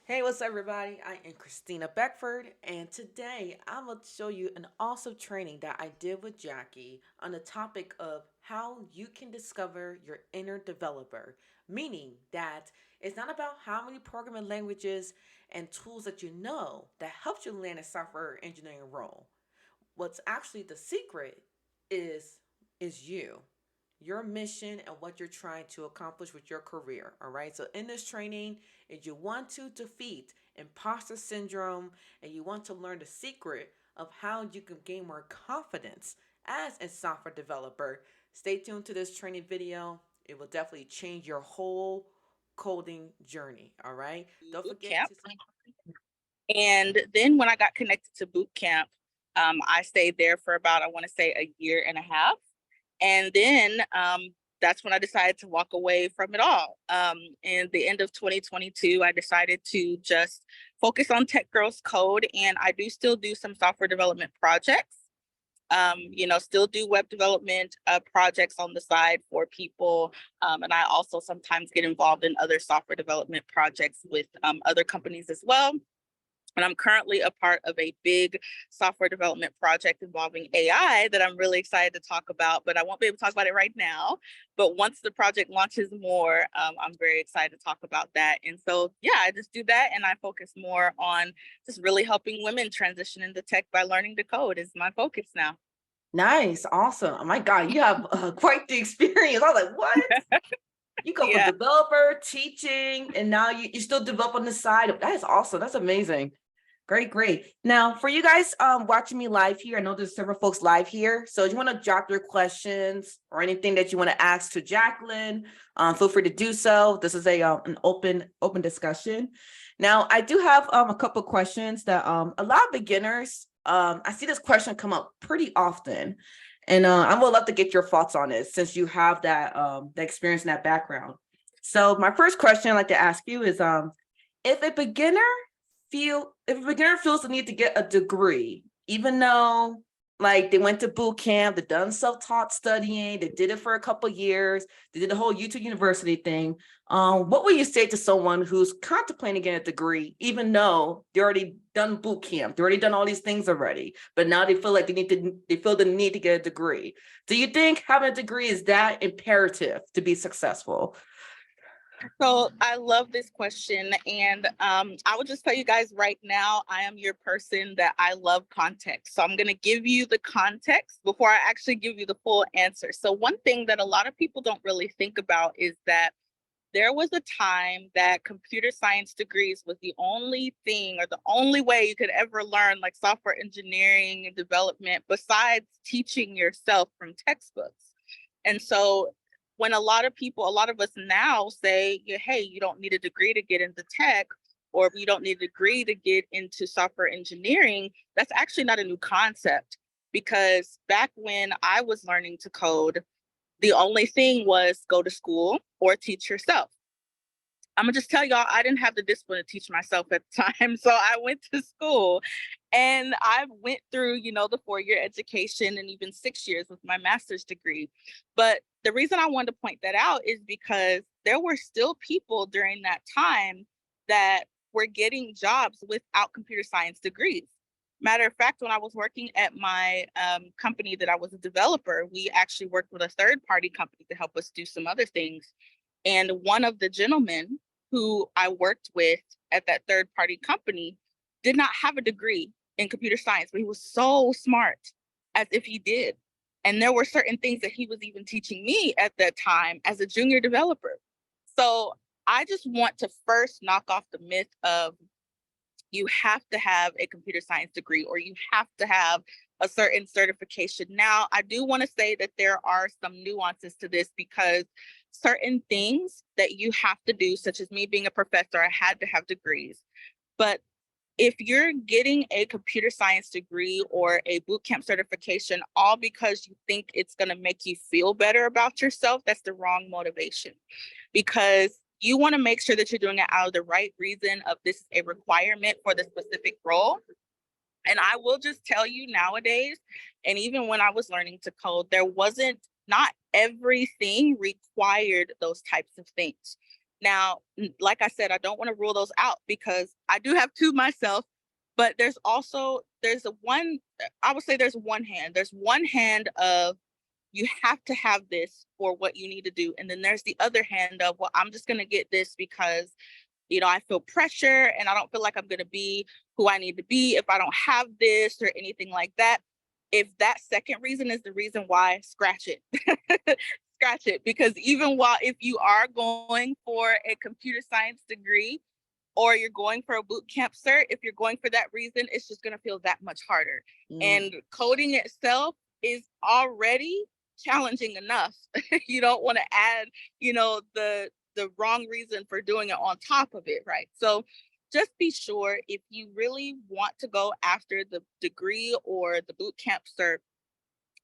Hey, what's up, everybody? I am Christina Beckford, and today I'm going to show you an awesome training that I did with Jackie on the topic of how you can discover your inner developer. Meaning that it's not about how many programming languages and tools that you know that helps you land a software engineering role. What's actually the secret is is you, your mission, and what you're trying to accomplish with your career. All right, so in this training, if you want to defeat imposter syndrome and you want to learn the secret of how you can gain more confidence as a software developer, stay tuned to this training video. It will definitely change your whole coding journey. All right, don't Boot forget camp. to And then when I got connected to boot camp, I stayed there for about, I want to say, a year and a half. And then that's when I decided to walk away from it all. In the end of 2022, I decided to just focus on Tech Girls Code. And I do still do some software development projects. Still do web development projects on the side for people. And I also sometimes get involved in other software development projects with other companies as well. And I'm currently a part of a big software development project involving AI that I'm really excited to talk about, but I won't be able to talk about it right now. But once the project launches more, I'm very excited to talk about that. And so, yeah, I just do that and I focus more on just really helping women transition into tech by learning to code is my focus now. nice, awesome. Oh my God, you have quite the experience. I was like, what? You go from Yeah. developer, teaching, and now you still develop on the side. That is awesome. That's amazing. Great, great. Now, for you guys watching me live here, I know there's several folks live here. So if you want to drop your questions or anything that you want to ask to Jacqueline, feel free to do so. This is an open discussion. Now, I do have a couple questions that a lot of beginners, I see this question come up pretty often. And I would love to get your thoughts on it since you have that experience and that background. So my first question I'd like to ask you is if a beginner if a beginner feels the need to get a degree, even though like they went to boot camp, they've done self-taught studying, they did it for a couple years, they did the whole YouTube University thing. What would you say to someone who's contemplating getting a degree, even though they already done boot camp, they already done all these things already, but now they feel like they feel the need to get a degree. Do you think having a degree is that imperative to be successful? So I love this question. And I will just tell you guys right now, I am your person that I love context. So I'm going to give you the context before I actually give you the full answer. So, one thing that a lot of people don't really think about is that there was a time that computer science degrees was the only thing or the only way you could ever learn like software engineering and development besides teaching yourself from textbooks. And so when a lot of people, a lot of us now say, yeah, hey, you don't need a degree to get into tech, or you don't need a degree to get into software engineering, that's actually not a new concept. Because back when I was learning to code, the only thing was go to school or teach yourself. I'm gonna just tell y'all, I didn't have the discipline to teach myself at the time. So I went to school and I went through, the 4-year education and even 6 years with my master's degree. But the reason I wanted to point that out is because there were still people during that time that were getting jobs without computer science degrees. Matter of fact, when I was working at my company that I was a developer, we actually worked with a third party company to help us do some other things. And one of the gentlemen who I worked with at that third party company did not have a degree in computer science, but he was so smart as if he did. And there were certain things that he was even teaching me at that time as a junior developer. So I just want to first knock off the myth of you have to have a computer science degree or you have to have a certain certification. Now, I do want to say that there are some nuances to this because certain things that you have to do, such as me being a professor, I had to have degrees. But if you're getting a computer science degree or a bootcamp certification all because you think it's going to make you feel better about yourself, that's the wrong motivation, because you want to make sure that you're doing it out of the right reason of this is a requirement for the specific role. And I will just tell you nowadays, and even when I was learning to code, there wasn't, not everything required those types of things. Now, like I said, I don't want to rule those out because I do have two myself, but there's I would say there's one hand. There's one hand of you have to have this for what you need to do. And then there's the other hand of, well, I'm just going to get this because, I feel pressure and I don't feel like I'm going to be who I need to be if I don't have this or anything like that. If that second reason is the reason why, scratch it. Scratch it. Because even if you are going for a computer science degree or you're going for a boot camp cert, if you're going for that reason, it's just going to feel that much harder. And coding itself is already challenging enough. You don't want to add, the wrong reason for doing it on top of it, right? So just be sure, if you really want to go after the degree or the boot camp cert,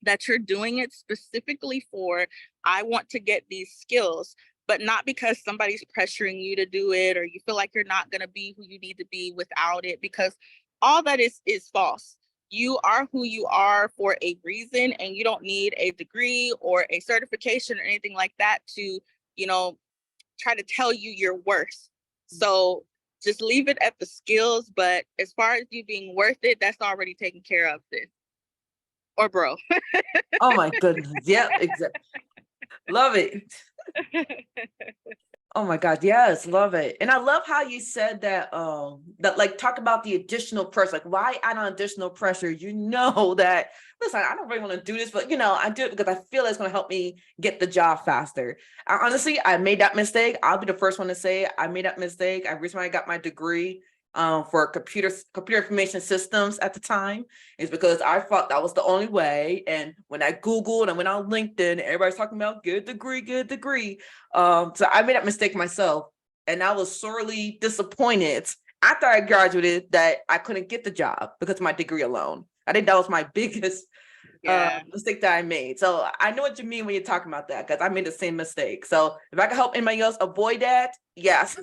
that you're doing it specifically for, I want to get these skills, but not because somebody's pressuring you to do it or you feel like you're not going to be who you need to be without it, because all that is false. You are who you are for a reason, and you don't need a degree or a certification or anything like that to, try to tell you your worth. So just leave it at the skills, but as far as you being worth it, that's already taken care of, sis. Or bro. Oh my goodness. Yep, exactly. Love it. Oh my God, yes, love it. And I love how you said that like talk about the additional pressure, like why add on additional pressure? That, listen, I don't really want to do this, but I do it because I feel it's going to help me get the job faster. Honestly, I made that mistake. I'll be the first one to say I made that mistake. I recently got my degree for computer information systems at the time, is because I thought that was the only way. And when I Googled and went on LinkedIn, everybody's talking about good degree. So I made that mistake myself, and I was sorely disappointed after I graduated that I couldn't get the job because of my degree alone. I think that was my biggest mistake that I made. So I know what you mean when you're talking about that, because I made the same mistake. So if I can help anybody else avoid that, yes,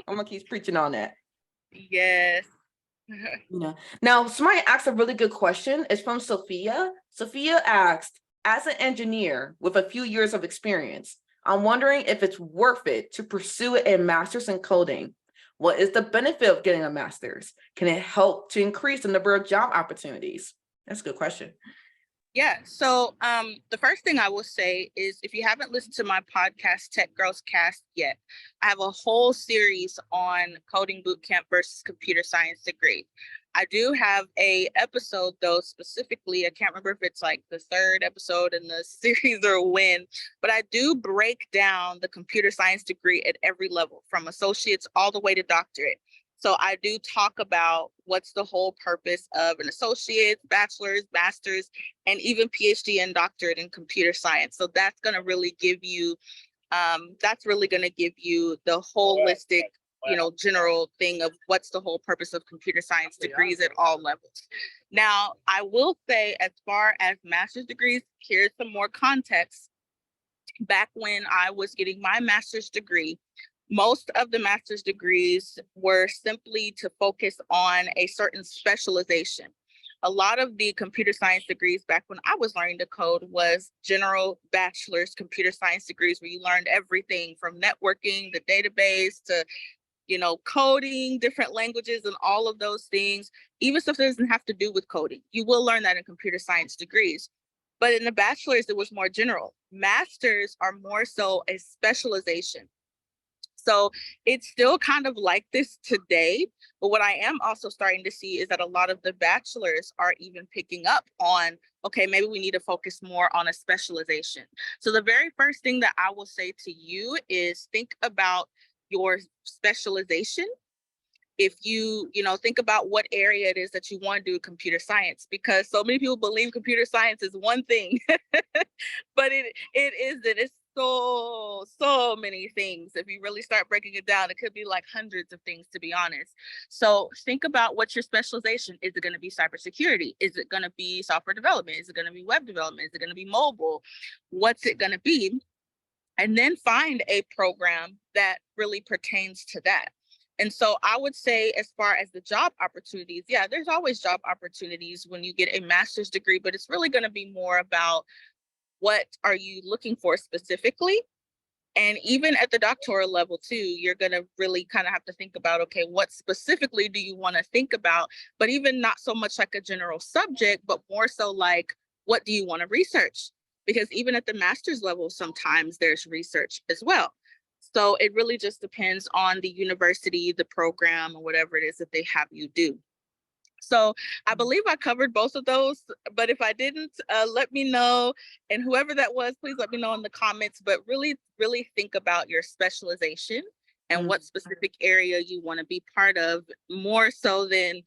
I'm gonna keep preaching on that. Yes. Now, somebody asked a really good question. It's from Sophia. Sophia asked, as an engineer with a few years of experience, I'm wondering if it's worth it to pursue a master's in coding. What is the benefit of getting a master's? Can it help to increase the number of job opportunities? That's a good question. Yeah. So the first thing I will say is, if you haven't listened to my podcast, Tech Girls Cast, yet, I have a whole series on coding bootcamp versus computer science degree. I do have a episode, though, specifically, I can't remember if it's like the third episode in the series or when, but I do break down the computer science degree at every level, from associates all the way to doctorate. So I do talk about what's the whole purpose of an associate, bachelor's, master's, and even PhD and doctorate in computer science. So that's going to really give you, the holistic, general thing of what's the whole purpose of computer science degrees at all levels. Now, I will say, as far as master's degrees, here's some more context. Back when I was getting my master's degree, most of the master's degrees were simply to focus on a certain specialization. A lot of the computer science degrees back when I was learning to code was general bachelor's computer science degrees, where you learned everything from networking, the database, to coding, different languages, and all of those things. Even stuff that doesn't have to do with coding, you will learn that in computer science degrees. But in the bachelor's, it was more general. Masters are more so a specialization. So it's still kind of like this today. But what I am also starting to see is that a lot of the bachelors are even picking up on, okay, maybe we need to focus more on a specialization. So the very first thing that I will say to you is, think about your specialization. If you think about what area it is that you want to do computer science, because so many people believe computer science is one thing, but it isn't. It's so many things. If you really start breaking it down, it could be like hundreds of things, to be honest. So think about what your specialization is. It going to be cybersecurity? Is it going to be software development? Is it going to be web development? Is it going to be mobile? What's it going to be? And then find a program that really pertains to that. And so I would say, as far as the job opportunities, yeah, there's always job opportunities when you get a master's degree, but it's really going to be more about what are you looking for specifically, And even at the doctoral level too, you're going to really kind of have to think about, okay, what specifically do you want to think about? But even not so much like a general subject, but more so like, what do you want to research? Because even at the master's level, sometimes there's research as well. So it really just depends on the university, the program, or whatever it is that they have you do. So I believe I covered both of those, but if I didn't, let me know. And whoever that was, please let me know in the comments. But really, really think about your specialization and what specific area you want to be part of, more so than,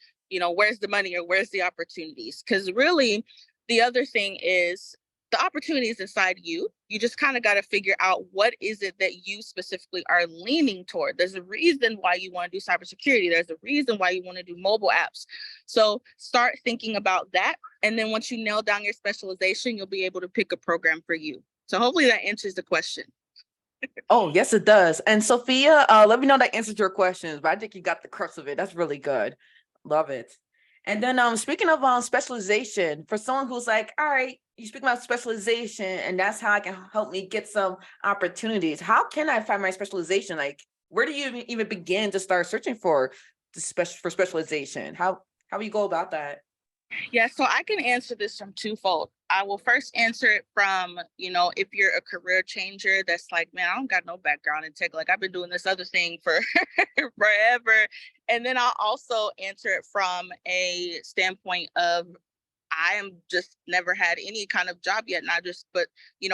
where's the money or where's the opportunities? Because really, the other thing is the opportunity is inside you. You just kind of got to figure out what is it that you specifically are leaning toward. There's a reason why you want to do cybersecurity. There's a reason why you want to do mobile apps. So start thinking about that. And then once you nail down your specialization, you'll be able to pick a program for you. So hopefully that answers the question. Oh, yes, it does. And Sophia, let me know that answered your questions, but I think you got the crux of it. That's really good. Love it. And then speaking of specialization, for someone who's like, all right, you speak about specialization and that's how I can help me get some opportunities. How can I find my specialization? Like, where do you even begin to start searching for specialization? How do you go about that? Yeah, so I can answer this from twofold. I will first answer it from, if you're a career changer that's like, man, I don't got no background in tech. Like, I've been doing this other thing for forever. And then I'll also answer it from a standpoint of, I am just never had any kind of job yet. But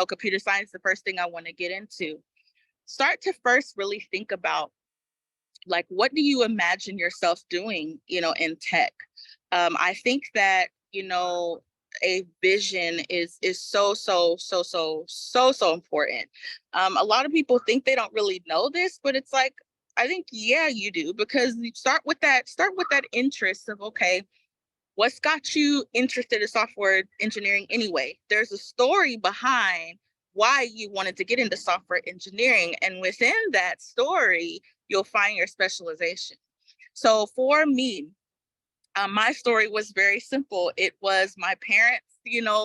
computer science, the first thing I want to get into. Start to first really think about, like, what do you imagine yourself doing, in tech? I think that, a vision is so important. A lot of people think they don't really know this, but it's like, I think, yeah, you do, because you start with that interest of, okay, what's got you interested in software engineering anyway? There's a story behind why you wanted to get into software engineering. And within that story, you'll find your specialization. So for me, my story was very simple. It was my parents,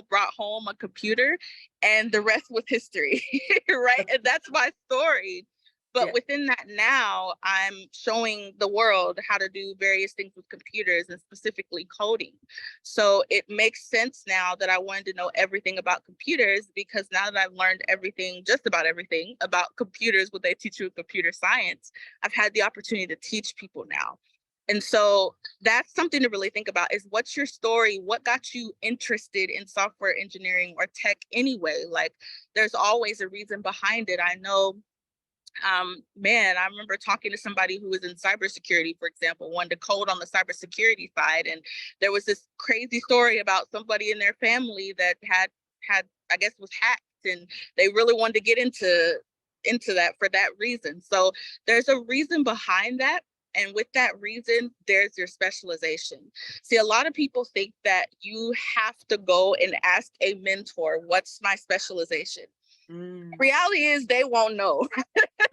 brought home a computer and the rest was history, right? And that's my story. But within that now, I'm showing the world how to do various things with computers and specifically coding. So it makes sense now that I wanted to know everything about computers, because now that I've learned just about everything about computers, what they teach you in computer science, I've had the opportunity to teach people now. And so that's something to really think about, is what's your story? What got you interested in software engineering or tech anyway? Like, there's always a reason behind it. I know, I remember talking to somebody who was in cybersecurity, for example, wanted to code on the cybersecurity side. And there was this crazy story about somebody in their family that had, I guess, was hacked, and they really wanted to get into that for that reason. So there's a reason behind that. And with that reason, there's your specialization. See, a lot of people think that you have to go and ask a mentor, what's my specialization? Reality is they won't know.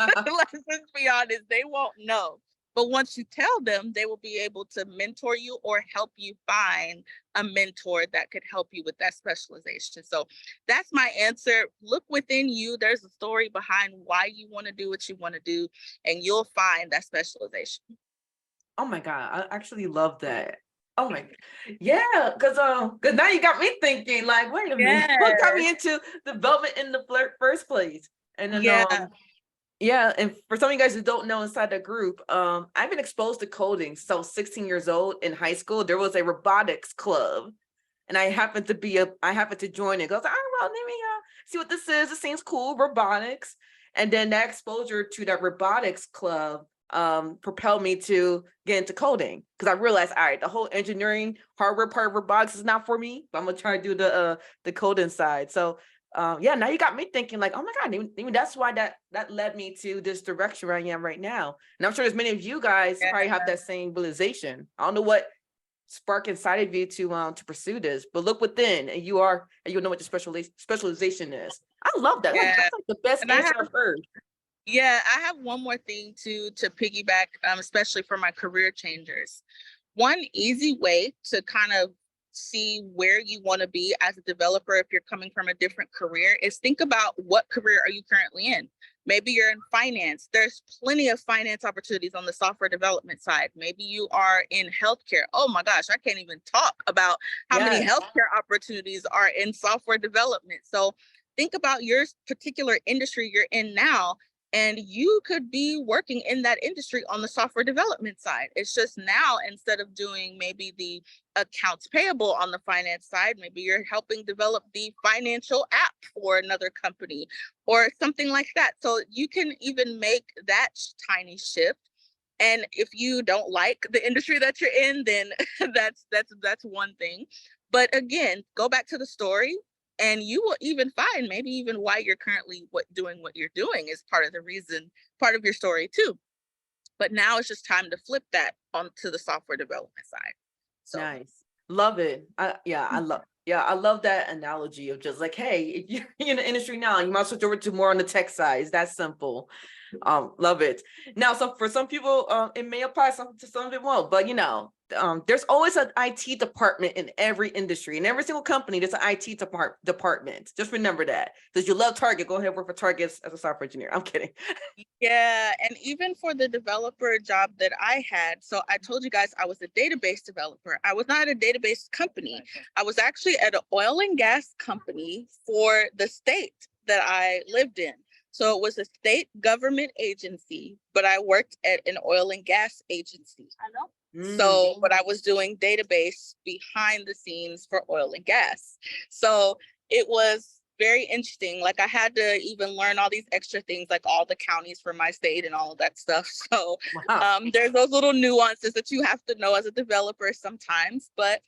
Let's be honest, they won't know. But once you tell them, they will be able to mentor you or help you find a mentor that could help you with that specialization. So that's my answer. Look within you. There's a story behind why you want to do what you want to do, and you'll find that specialization. Oh my God, I actually love that. Oh my, yeah, because now you got me thinking, like, wait a minute, what got me into development in the first place? And then yeah, and for some of you guys who don't know, inside the group, I've been exposed to coding. So 16 years old in high school, there was a robotics club, and I happened to join it. I was like, oh, well, let me see what this is. It seems cool, robotics. And then that exposure to that robotics club propelled me to get into coding, because I realized, all right, the whole engineering hardware part of robotics is not for me, but I'm gonna try to do the coding side. So yeah, now you got me thinking, like, oh my God, even that's why that led me to this direction where I am right now. And I'm sure there's many of you guys probably have that same realization. I don't know what spark inside of you to pursue this, but look within, and you'll know what your specialization is. I love that. That's like the best answer I've heard. Yeah, I have one more thing to piggyback, especially for my career changers. One easy way to kind of see where you want to be as a developer if you're coming from a different career is think about, what career are you currently in? Maybe you're in finance. There's plenty of finance opportunities on the software development side. Maybe you are in healthcare. Oh my gosh, I can't even talk about how many Yes. healthcare opportunities are in software development. So think about your particular industry you're in now, and you could be working in that industry on the software development side. It's just now, instead of doing maybe the accounts payable on the finance side, maybe you're helping develop the financial app for another company or something like that. So you can even make that tiny shift. And if you don't like the industry that you're in, then that's one thing. But again, go back to the story, and you will even find maybe even why you're currently doing what you're doing is part of the reason, part of your story too. But now it's just time to flip that onto the software development side. So Nice. Love it. I love that analogy of just like, hey, if you're in the industry now, you might switch over to more on the tech side. It's that simple. Love it. Now, so for some people, it may apply to some of it won't, but there's always an IT department in every industry. In every single company, there's an IT department. Just remember that. Because you love Target, go ahead and work for Target as a software engineer. I'm kidding. yeah, and even for the developer job that I had, so I told you guys I was a database developer. I was not at a database company. I was actually at an oil and gas company for the state that I lived in. So it was a state government agency, but I worked at an oil and gas agency. I know. So, but I was doing database behind the scenes for oil and gas. So it was very interesting. Like I had to even learn all these extra things, like all the counties for my state and all of that stuff. So Wow. there's those little nuances that you have to know as a developer sometimes, but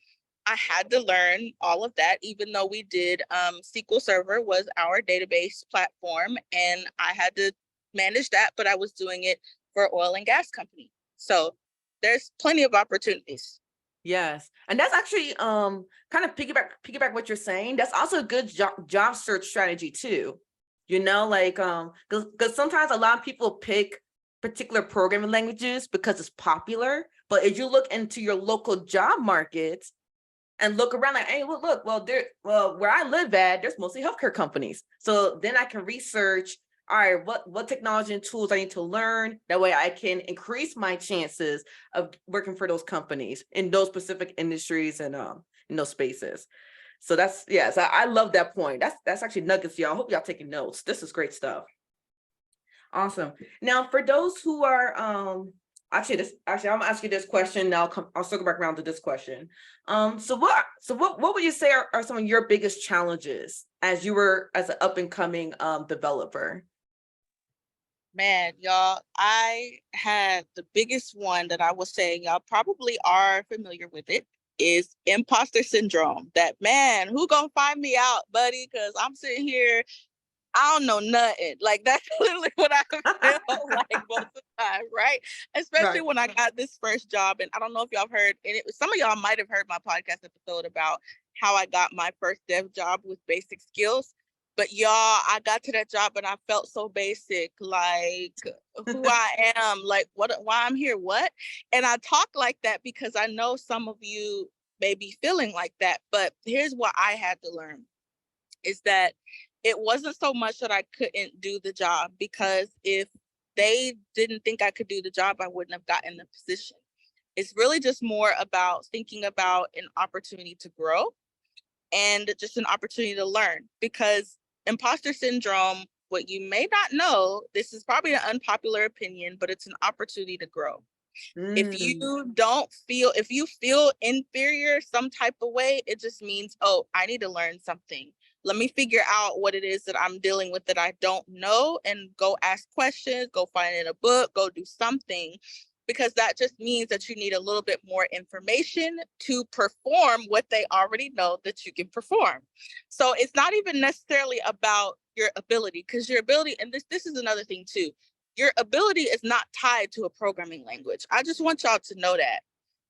I had to learn all of that, even though we did SQL Server was our database platform, and I had to manage that, but I was doing it for oil and gas company. So there's plenty of opportunities. Yes. And that's actually kind of piggyback what you're saying. That's also a good job search strategy too. Like because sometimes a lot of people pick particular programming languages because it's popular, but if you look into your local job market and look around like, hey, look, where I live at, there's mostly healthcare companies. So then I can research, all right, what technology and tools I need to learn. That way I can increase my chances of working for those companies in those specific industries and in those spaces. So I love that point. That's actually nuggets, y'all. I hope y'all taking notes. This is great stuff. Awesome. Now, for those who are actually I'm gonna ask you this question. Now I'll circle back around to this question. So what would you say are some of your biggest challenges as you were as an up and coming developer? Man, y'all, I had the biggest one that I was saying, y'all probably are familiar with it, is imposter syndrome. That, man, who gonna find me out, buddy? Because I'm sitting here, I don't know nothing. Like that's literally what I feel like most of the time, right? Especially Right. when I got this first job. And I don't know if y'all have heard, and some of y'all might have heard my podcast episode about how I got my first dev job with basic skills. But y'all, I got to that job and I felt so basic, like who I am, like why I'm here, what? And I talk like that because I know some of you may be feeling like that. But here's what I had to learn is that it wasn't so much that I couldn't do the job, because if they didn't think I could do the job, I wouldn't have gotten the position. It's really just more about thinking about an opportunity to grow and just an opportunity to learn, because imposter syndrome, what you may not know, this is probably an unpopular opinion, but it's an opportunity to grow. If you feel inferior some type of way, it just means, oh, I need to learn something. Let me figure out what it is that I'm dealing with that I don't know, and go ask questions, go find in a book, go do something, because that just means that you need a little bit more information to perform what they already know that you can perform. So it's not even necessarily about your ability, because your ability, and this is another thing too, your ability is not tied to a programming language. I just want y'all to know that.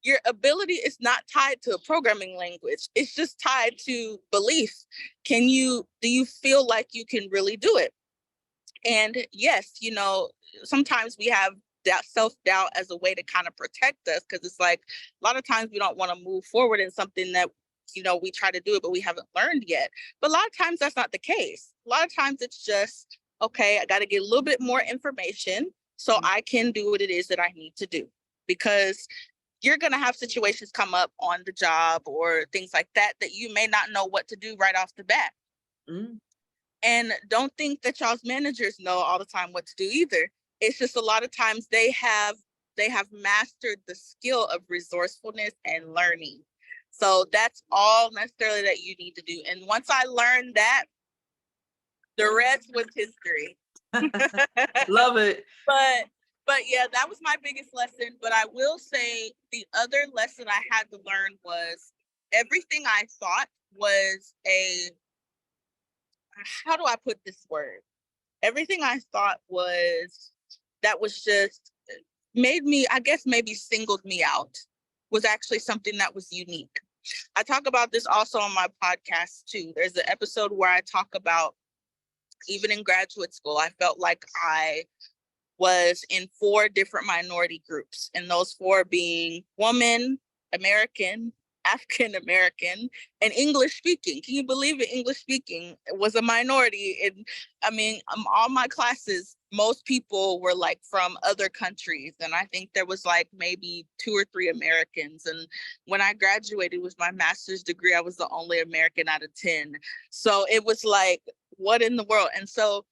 Your ability is not tied to a programming language. It's just tied to belief. Do you feel like you can really do it? And yes, sometimes we have that self-doubt as a way to kind of protect us, because it's like a lot of times we don't want to move forward in something that we try to do it, but we haven't learned yet. But a lot of times that's not the case. A lot of times it's just, okay, I got to get a little bit more information so I can do what it is that I need to do. Because you're going to have situations come up on the job or things like that that you may not know what to do right off the bat. Mm. And don't think that y'all's managers know all the time what to do either. It's just a lot of times they have mastered the skill of resourcefulness and learning. So that's all necessarily that you need to do. And once I learned that, the rest was history. Love it. But yeah, that was my biggest lesson. But I will say the other lesson I had to learn was everything I thought was how do I put this word? Everything I thought that was just made me, I guess maybe singled me out, was actually something that was unique. I talk about this also on my podcast too. There's an episode where I talk about, even in graduate school, I felt like I was in 4 different minority groups, and those 4 being woman, American, African American, and English speaking. Can you believe it? English speaking was a minority. And I mean, all my classes, most people were like from other countries. And I think there was like maybe 2 or 3 Americans. And when I graduated with my master's degree, I was the only American out of 10. So it was like, what in the world? And so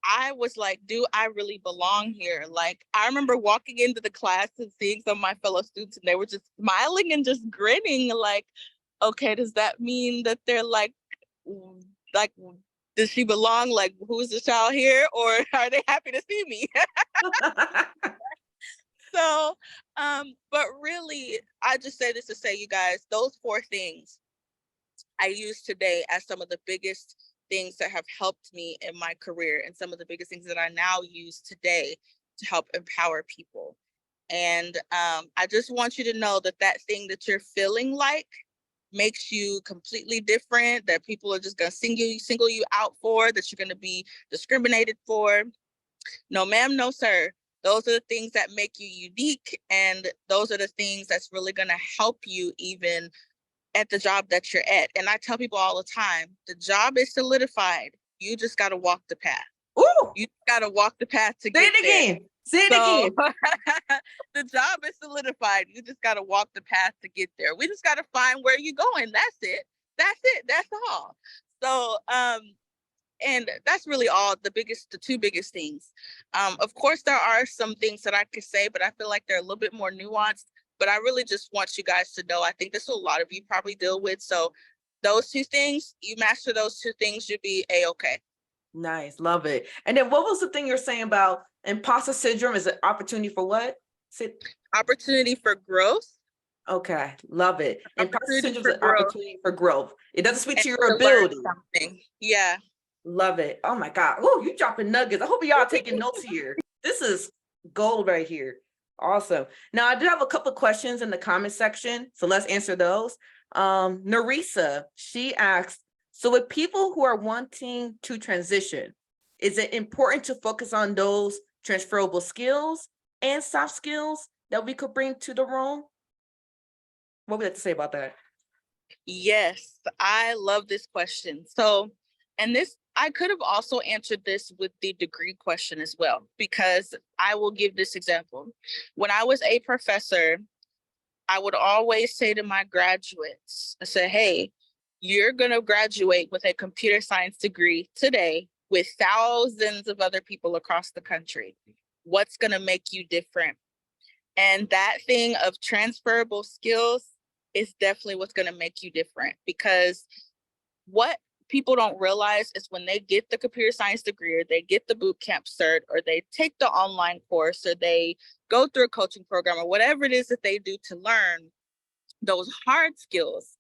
I was like, do I really belong here? Like, I remember walking into the class and seeing some of my fellow students, and they were just smiling and just grinning. Like, okay, does that mean that they're like, does she belong? Like, who's the child here? Or are they happy to see me? So, but really, I just say this to say, you guys, those 4 things I use today as some of the biggest things that have helped me in my career, and some of the biggest things that I now use today to help empower people. And I just want you to know that that thing that you're feeling like makes you completely different, that people are just going to single you out for, that you're going to be discriminated for. No, ma'am, no, sir. Those are the things that make you unique, and those are the things that's really going to help you even at the job that you're at. And I tell people all the time, the job is solidified. You just got to walk the path. Ooh, You got to walk the path to say get it there. again. Say it again. The job is solidified. You just got to walk the path to get there. We just got to find where you're going. That's it. That's it. That's all. So, and that's really all the 2 biggest things. Of course, there are some things that I could say, but I feel like they're a little bit more nuanced. But I really just want you guys to know, I think this a lot of you probably deal with. So those 2 things, you master those 2 things, you'll be A-okay. Nice. Love it. And then what was the thing you're saying about imposter syndrome is an opportunity for what? Opportunity for growth. Okay. Love it. Imposter syndrome is an growth. opportunity for growth. It doesn't speak to your To ability. Yeah. Love it. Oh my God. Oh, you dropping nuggets. I hope y'all taking notes here. This is gold right here. Awesome. Now I do have a couple of questions in the comment section, so let's answer those. Narisa, she asked, so with people who are wanting to transition, is it important to focus on those transferable skills and soft skills that we could bring to the role? What would you like to say about that? Yes, I love this question. So, and this, I could have also answered this with the degree question as well, because I will give this example. When I was a professor, I would always say to my graduates, I said, hey, you're going to graduate with a computer science degree today with thousands of other people across the country. What's going to make you different? And that thing of transferable skills is definitely what's going to make you different, because what people don't realize is when they get the computer science degree, or they get the boot camp cert, or they take the online course, or they go through a coaching program, or whatever it is that they do to learn those hard skills,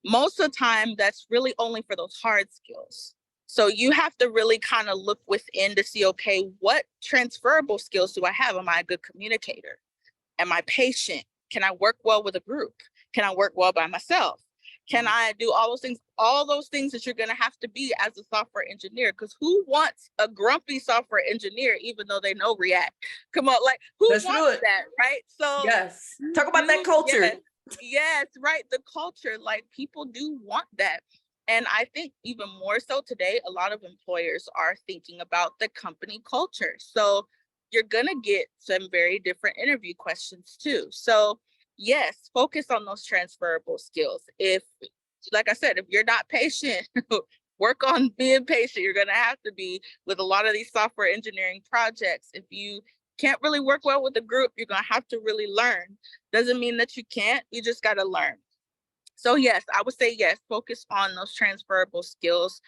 most of the time that's really only for those hard skills. So you have to really kind of look within to see, okay, what transferable skills do I have? Am I a good communicator? Am I patient? Can I work well with a group? Can I work well by myself? Can I do all those things that you're going to have to be as a software engineer? Because who wants a grumpy software engineer, even though they know React? Come on, like wants that, right? So yes, talk about that culture. Yes, right. The culture, like people do want that. And I think even more so today, a lot of employers are thinking about the company culture. So you're going to get some very different interview questions too. So yes, focus on those transferable skills. If, like I said, if you're not patient, work on being patient. You're going to have to be with a lot of these software engineering projects. If you can't really work well with a group, you're going to have to really learn. Doesn't mean that you can't, you just got to learn. So yes, I would say yes, focus on those transferable skills.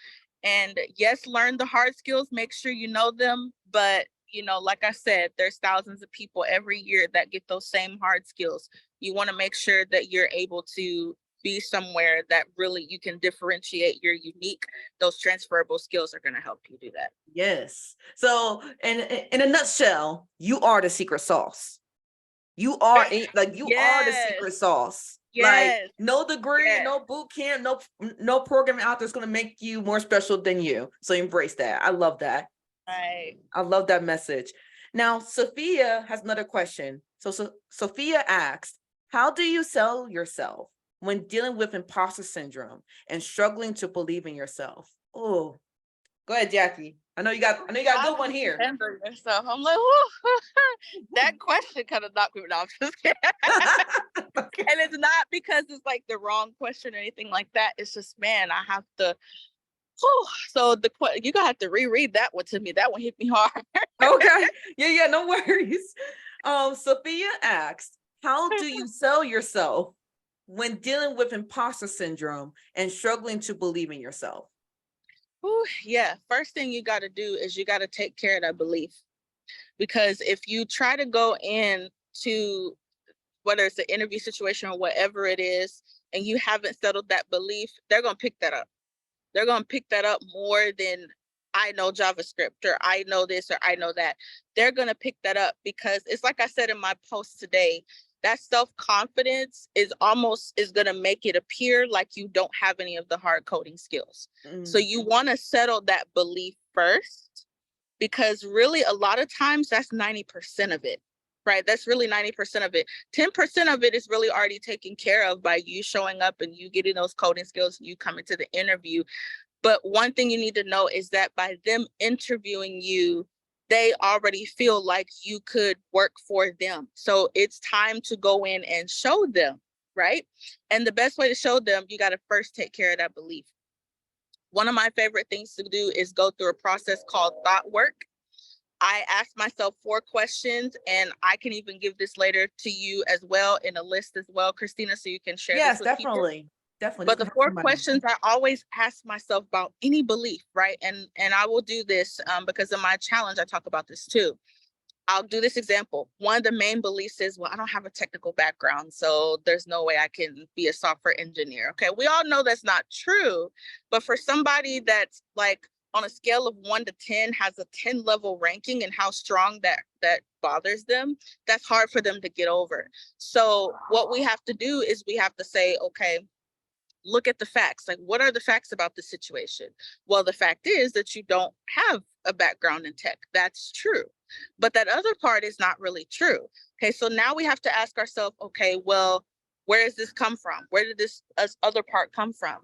And yes, learn the hard skills, make sure you know them. But, you know, like I said, there's thousands of people every year that get those same hard skills. You want to make sure that you're able to be somewhere that really you can differentiate your unique. Those transferable skills are going to help you do that. Yes. So in a nutshell, you are the secret sauce. You are like you are the Yes, secret sauce. Like yes, no degree, yes. no boot camp, no program out there's gonna make you more special than you. So embrace that. I love that. Right. I love that message. Now, Sophia has another question. So Sophia asked, how do you sell yourself when dealing with imposter syndrome and struggling to believe in yourself? Oh, go ahead, Jackie. I know you got a good one here. Remember yourself. I'm like, whoo, that question kind of knocked me off. Just kidding. Okay. And it's not because it's like the wrong question or anything like that. It's just, man, I have to. Whew. So you're gonna have to reread that one to me. That one hit me hard. Okay. Yeah, no worries. Sophia asked, how do you sell yourself when dealing with imposter syndrome and struggling to believe in yourself? Whew, yeah. First thing you got to do is you got to take care of that belief. Because if you try to go in to whether it's an interview situation or whatever it is, and you haven't settled that belief, they're gonna pick that up. They're going to pick that up more than I know JavaScript or I know this or I know that. They're going to pick that up because it's like I said in my post today, that self-confidence is going to make it appear like you don't have any of the hard coding skills. So you want to settle that belief first, because really a lot of times that's 90% of it. Right. That's really 90% of it. 10% of it is really already taken care of by you showing up and you getting those coding skills and you coming to the interview. But one thing you need to know is that by them interviewing you, they already feel like you could work for them. So it's time to go in and show them. Right. And the best way to show them, you got to first take care of that belief. One of my favorite things to do is go through a process called thought work. I asked myself 4 questions, and I can even give this later to you as well in a list as well, Christina, so you can share this Yes, with people. definitely. But the 4 questions I always ask myself about any belief, right? And I will do this because in my challenge, I talk about this too. I'll do this example. One of the main beliefs is, well, I don't have a technical background, so there's no way I can be a software engineer. Okay, we all know that's not true, but for somebody that's like on a scale of 1 to 10 has a 10 level ranking and how strong that bothers them, that's hard for them to get over. So what we have to do is we have to say, okay, look at the facts. Like, what are the facts about the situation? Well, the fact is that you don't have a background in tech. That's true. But that other part is not really true. Okay, so now we have to ask ourselves, okay, well, where does this come from? Where did this other part come from?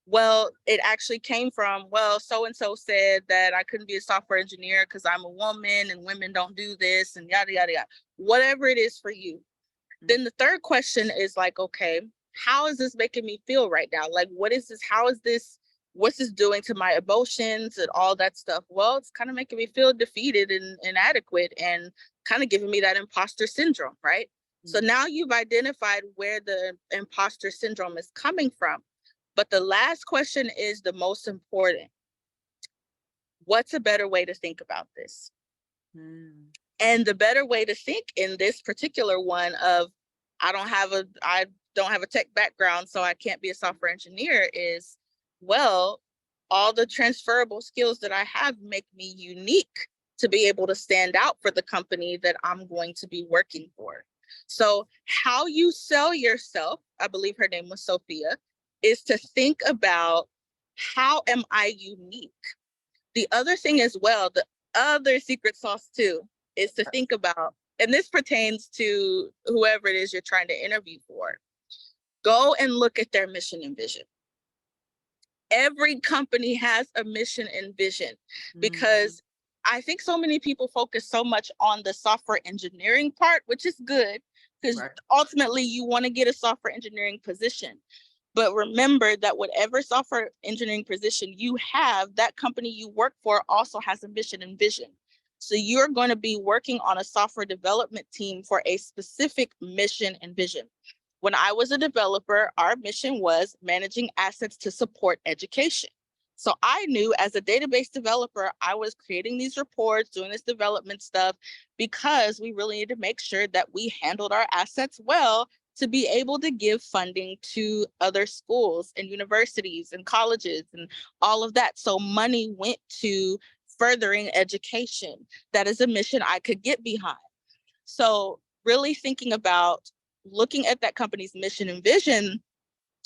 Well, it actually came from, well, so-and-so said that I couldn't be a software engineer because I'm a woman and women don't do this and yada, yada, yada. Whatever it is for you. Then the third question is like, okay, how is this making me feel right now? Like, what is this? How is this? What's this doing to my emotions and all that stuff? Well, it's kind of making me feel defeated and inadequate and kind of giving me that imposter syndrome, right? So now you've identified where the imposter syndrome is coming from. But the last question is the most important. What's a better way to think about this? And the better way to think in this particular one of I don't have a tech background, so I can't be a software engineer is, well, all the transferable skills that I have make me unique to be able to stand out for the company that I'm going to be working for. So how you sell yourself, I believe her name was Sophia, is to think about how am I unique? The other thing as well, the other secret sauce too, is to think about, and this pertains to whoever it is you're trying to interview for, go and look at their mission and vision. Every company has a mission and vision, because I think so many people focus so much on the software engineering part, which is good because Right. ultimately you want to get a software engineering position. But remember that whatever software engineering position you have, that company you work for also has a mission and vision. So you're going to be working on a software development team for a specific mission and vision. When I was a developer, our mission was managing assets to support education. So I knew as a database developer, I was creating these reports, doing this development stuff, because we really need to make sure that we handled our assets well to be able to give funding to other schools and universities and colleges and all of that. So money went to furthering education. That is a mission I could get behind. So really thinking about looking at that company's mission and vision,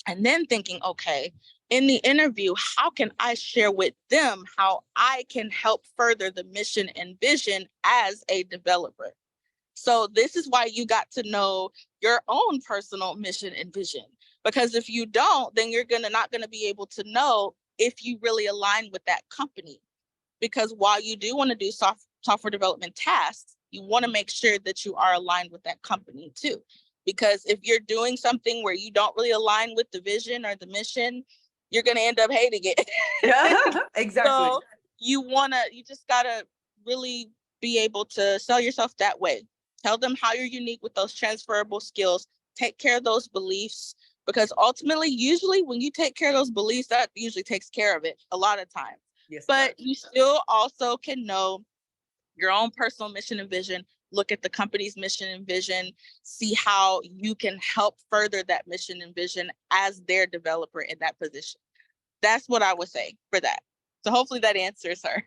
and then thinking, okay, in the interview, how can I share with them how I can help further the mission and vision as a developer? So this is why you got to know your own personal mission and vision. Because if you don't, then you're not gonna be able to know if you really align with that company. Because while you do want to do software development tasks, you want to make sure that you are aligned with that company too. Because if you're doing something where you don't really align with the vision or the mission, you're going to end up hating it. Yeah, exactly. So you just got to really be able to sell yourself that way. Tell them how you're unique with those transferable skills. Take care of those beliefs, because ultimately, usually when you take care of those beliefs, that usually takes care of it a lot of times. Yes, But you still also can know your own personal mission and vision, look at the company's mission and vision, see how you can help further that mission and vision as their developer in that position. That's what I would say for that. So hopefully that answers her.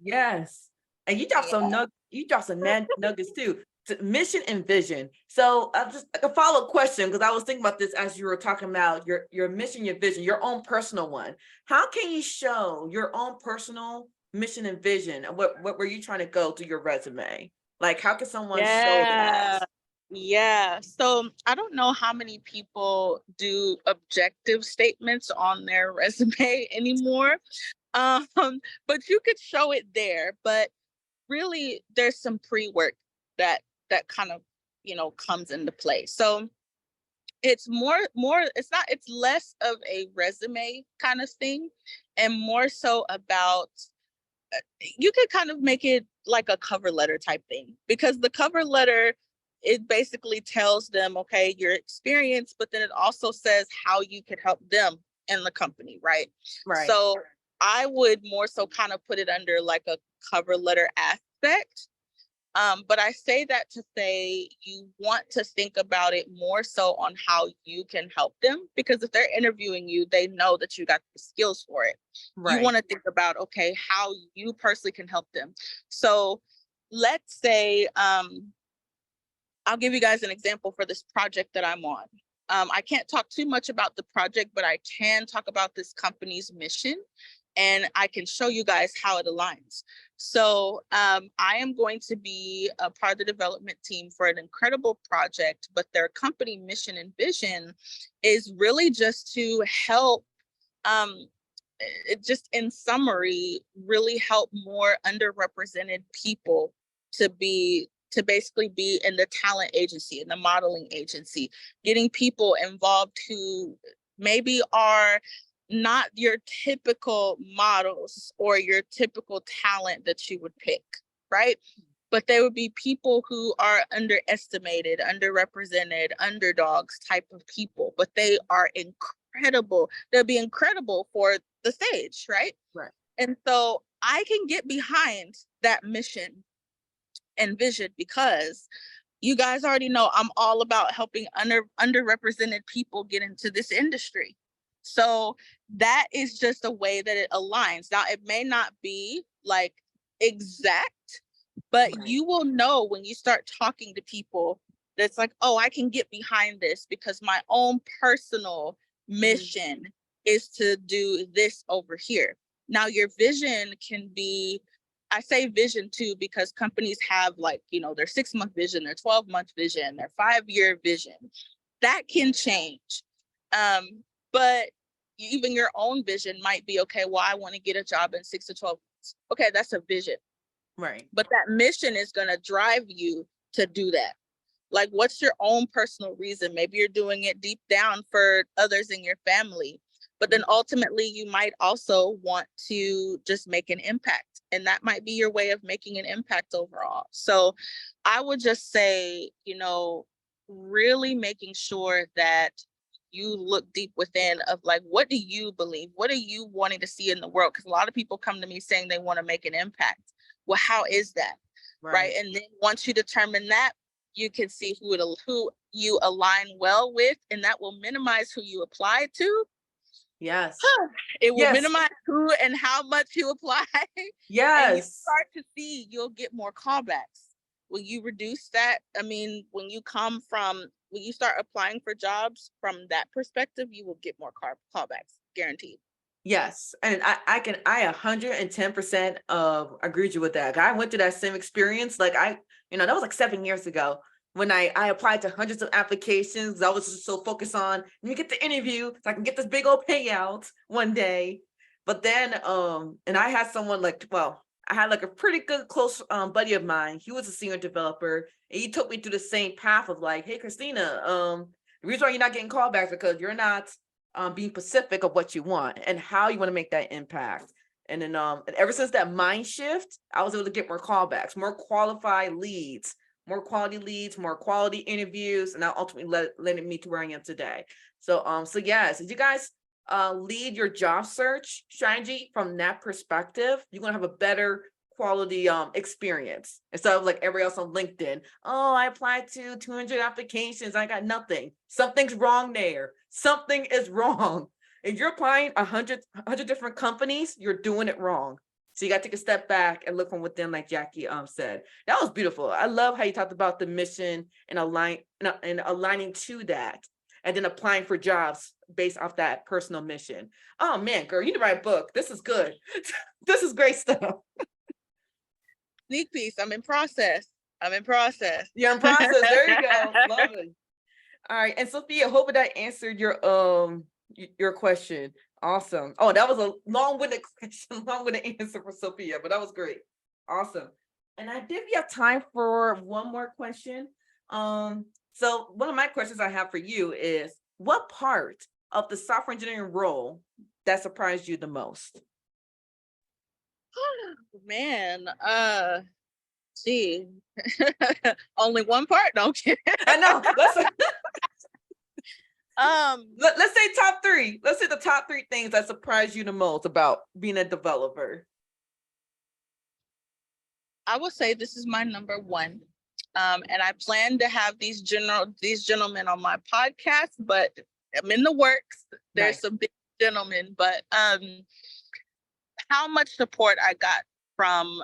yes. And you dropped some Yeah. nuggets too. Mission and vision. So just like a follow-up question, because I was thinking about this as you were talking about your mission, your vision, your own personal one. How can you show your own personal mission and vision? And what were you trying to go through your resume? Like, how can someone show that? Yeah. Yeah. So I don't know how many people do objective statements on their resume anymore. Um, but you could show it there. But really there's some pre-work that kind of comes into play. So it's it's less of a resume kind of thing, and more so about you could kind of make it like a cover letter type thing, because the cover letter, it basically tells them, okay, your experience, but then it also says how you could help them in the company, right? Right. So I would more so kind of put it under like a cover letter aspect. But I say that to say you want to think about it more so on how you can help them, because if they're interviewing you, they know that you got the skills for it. You Right. want to think about, okay, how you personally can help them. So let's say, I'll give you guys an example for this project that I'm on. I can't talk too much about the project, but I can talk about this company's mission, and I can show you guys how it aligns. So I am going to be a part of the development team for an incredible project, but their company mission and vision is really just to help, just in summary, really help more underrepresented people to basically be in the talent agency, in the modeling agency, getting people involved who maybe are not your typical models or your typical talent that you would pick, right? But there would be people who are underestimated, underrepresented, underdogs type of people, but they are incredible. They'll be incredible for the stage, right? Right. And so I can get behind that mission and vision, because you guys already know I'm all about helping underrepresented people get into this industry. So that is just a way that it aligns. Now, it may not be like exact, but Right. you will know when you start talking to people that's like, oh, I can get behind this because my own personal mission is to do this over here. Now, your vision can be, I say vision too, because companies have like, their 6-month vision, their 12-month vision, their 5-year vision. That can change. But even your own vision might be, okay, well, I want to get a job in 6 to 12 months. Okay, that's a vision. Right. But that mission is going to drive you to do that. Like, what's your own personal reason? Maybe you're doing it deep down for others in your family, but then ultimately you might also want to just make an impact, and that might be your way of making an impact overall. So I would just say, really making sure that you look deep within of like, what do you believe? What are you wanting to see in the world? Because a lot of people come to me saying they want to make an impact. Well, how is that? Right. And then once you determine that, you can see who you align well with, and that will minimize who you apply to. Yes. It will minimize who and how much you apply. Yes. And you start to see you'll get more callbacks. Will you reduce that? I mean, when you start applying for jobs from that perspective, you will get more callbacks, guaranteed. Yes. And I 110% agree with you with that. I went through that same experience. Like that was like 7 years ago when I applied to hundreds of applications. I was just so focused on, let me get the interview so I can get this big old payout one day. But then, and I had someone I had like a pretty good close buddy of mine. He was a senior developer, and he took me through the same path of like, hey, Christina, the reason why you're not getting callbacks because you're not being specific of what you want and how you want to make that impact. And then and ever since that mind shift, I was able to get more callbacks, more qualified leads, more quality leads, more quality interviews, and that ultimately led me to where I am today. So yes, if you guys lead your job search strategy from that perspective, you're gonna have a better quality experience instead of like everybody else on LinkedIn. Oh, I applied to 200 applications, I got nothing. Something's wrong there. Something is wrong. If you're applying 100 different companies, you're doing it wrong. So you got to take a step back and look from within, like Jackie said. That was beautiful. I love how you talked about the mission and aligning to that, and then applying for jobs based off that personal mission. Oh man, girl, you need to write a book. This is good. This is great stuff. Sneak piece. I'm in process. You're in process. There you go. Love it. All right. And Sophia, hope that answered your question. Awesome. Oh, that was a long-winded question, long-winded answer for Sophia, but that was great. Awesome. And I did have time for one more question. So one of my questions I have for you is, what part of the software engineering role that surprised you the most? Man, gee, only one part. No, I'm kidding. I know. Let's say top three. Let's say the top three things that surprised you the most about being a developer. I will say this is my number one. And I plan to have these gentlemen on my podcast, but I'm in the works. There's some big gentlemen, but how much support I got from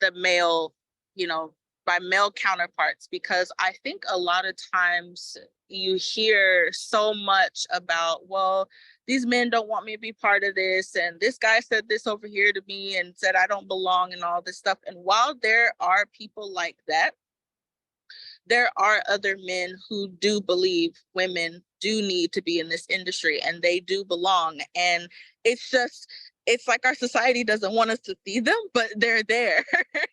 the male, by male counterparts, because I think a lot of times you hear so much about, well, these men don't want me to be part of this, and this guy said this over here to me and said I don't belong and all this stuff. And while there are people like that, there are other men who do believe women do need to be in this industry and they do belong. And it's like our society doesn't want us to see them, but they're there.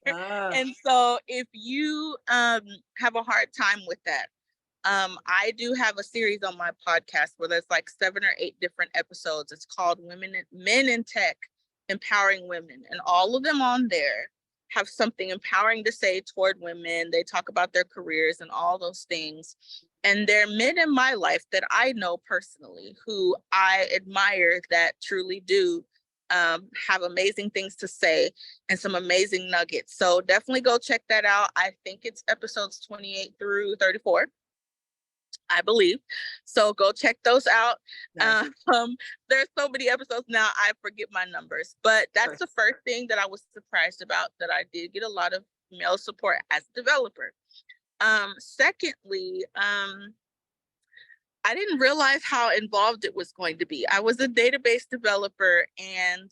And so if you have a hard time with that, I do have a series on my podcast where there's like 7 or 8 different episodes. It's called Men in Tech, Empowering Women. And all of them on there have something empowering to say toward women. They talk about their careers and all those things. And there are men in my life that I know personally who I admire that truly do have amazing things to say and some amazing nuggets. So definitely go check that out. I think it's episodes 28 through 34. I believe. So go check those out. Nice. There's so many episodes now, I forget my numbers, but that's the first thing that I was surprised about, that I did get a lot of male support as a developer. Secondly, I didn't realize how involved it was going to be. I was a database developer, and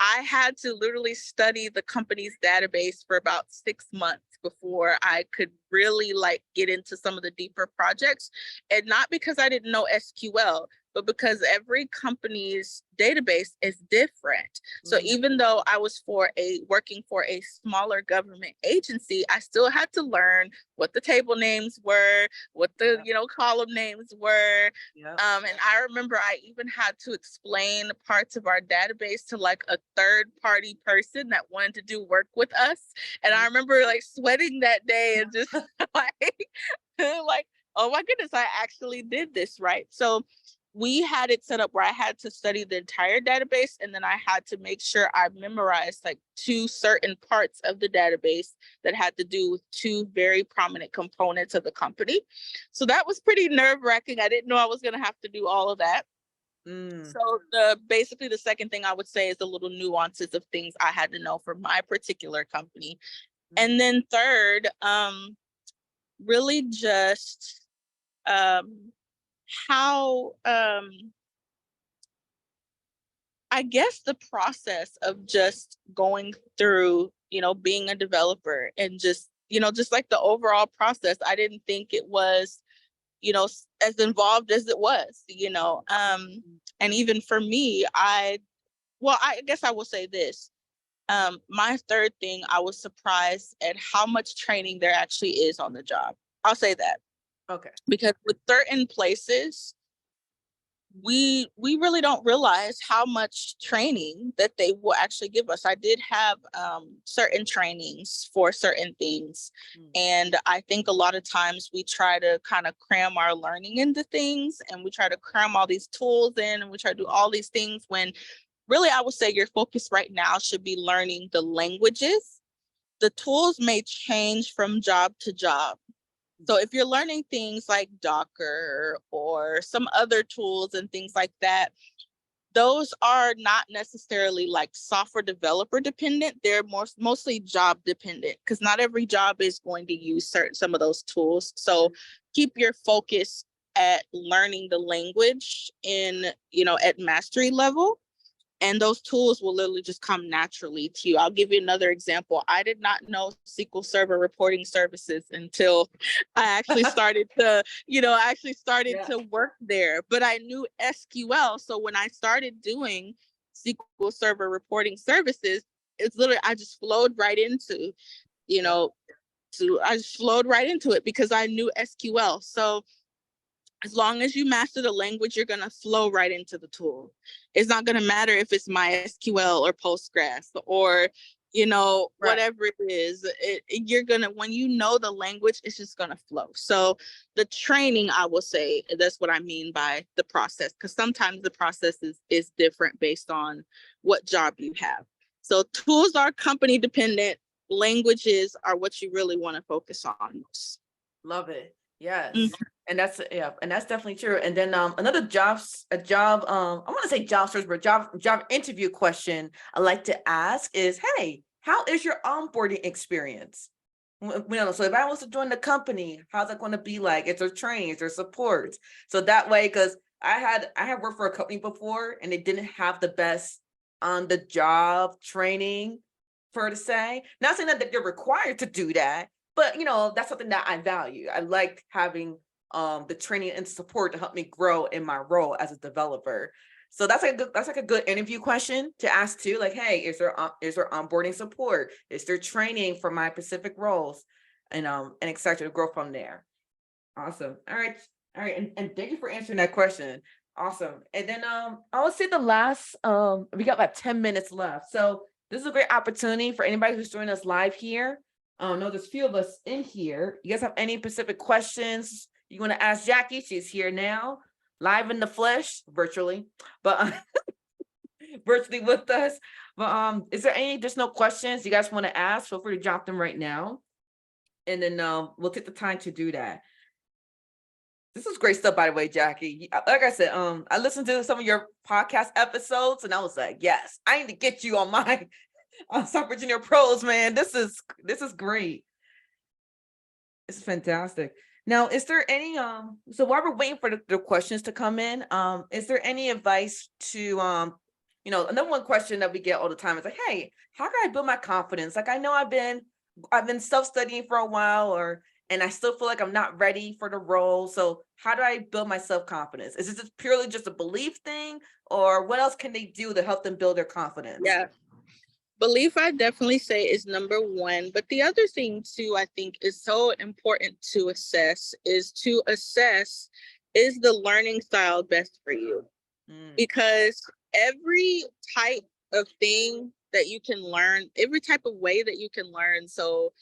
I had to literally study the company's database for about 6 months before I could really get into some of the deeper projects. And not because I didn't know SQL, but because every company's database is different. So even though I was working for a smaller government agency, I still had to learn what the table names were, what the column names were. And I remember I even had to explain parts of our database to like a third party person that wanted to do work with us. And I remember like sweating that day and just like, oh my goodness, I actually did this, right? So we had it set up where I had to study the entire database, and then I had to make sure I memorized like 2 certain parts of the database that had to do with 2 very prominent components of the company. So that was pretty nerve-wracking. I didn't know I was going to have to do all of that. So basically the second thing I would say is the little nuances of things I had to know for my particular company. And then third, really just how I guess the process of just going through, being a developer and just like the overall process. I didn't think it was, as involved as it was, and even for me, I guess I will say this. My third thing, I was surprised at how much training there actually is on the job. I'll say that. Okay. Because with certain places, we really don't realize how much training that they will actually give us. I did have certain trainings for certain things. And I think a lot of times we try to kind of cram our learning into things, and we try to cram all these tools in, and we try to do all these things when really I would say your focus right now should be learning the languages. The tools may change from job to job. So if you're learning things like Docker or some other tools and things like that, those are not necessarily like software developer dependent. They're mostly job dependent, because not every job is going to use some of those tools. So keep your focus at learning the language at mastery level. And those tools will literally just come naturally to you. I'll give you another example. I did not know SQL Server reporting services until I actually started to, to work there. But I knew SQL. So when I started doing SQL Server reporting services, it's literally, I just flowed right into, I just flowed right into it because I knew SQL. So as long as you master the language, you're going to flow right into the tool. It's not going to matter if it's MySQL or Postgres or, whatever it is. You're going to, when you know the language, it's just going to flow. So the training, I will say, that's what I mean by the process, because sometimes the process is different based on what job you have. So tools are company dependent. Languages are what you really want to focus on. Love it. Yes. And that's definitely true. And then another I want to say job search, but job interview question I like to ask is, hey, how is your onboarding experience? So if I was to join the company, how's that going to be like? Is there training? Is there support? So that way, because I had worked for a company before and they didn't have the best on the job training, per se. Not saying that they're required to do that, but that's something that I value. I like having the training and support to help me grow in my role as a developer. So that's like a good interview question to ask too. Like, hey, is there onboarding support? Is there training for my specific roles, and etc. to grow from there? Awesome. All right, and thank you for answering that question. Awesome. And then I would say the last we got about 10 minutes left. So this is a great opportunity for anybody who's joining us live here. I know there's a few of us in here. You guys have any specific questions you want to ask Jackie? She's here now, live in the flesh, virtually, but virtually with us. But is there any additional questions you guys want to ask? Feel free to drop them right now, and then we'll take the time to do that. This is great stuff, by the way, Jackie. Like I said, I listened to some of your podcast episodes, and I was like, yes, I need to get you on my Software Engineer Pros, man. This is great. It's fantastic. Now, is there any so while we're waiting for the questions to come in, is there any advice to another one question that we get all the time is like, hey, how can I build my confidence? Like, I know I've been self-studying for a while, and I still feel like I'm not ready for the role. So how do I build my self-confidence? Is it just purely just a belief thing, or what else can they do to help them build their confidence? Yeah. Belief, I definitely say, is number one. But the other thing too, I think is so important to assess is the learning style best for you? Mm, Because every type of thing that you can learn, every type of way that you can learn. So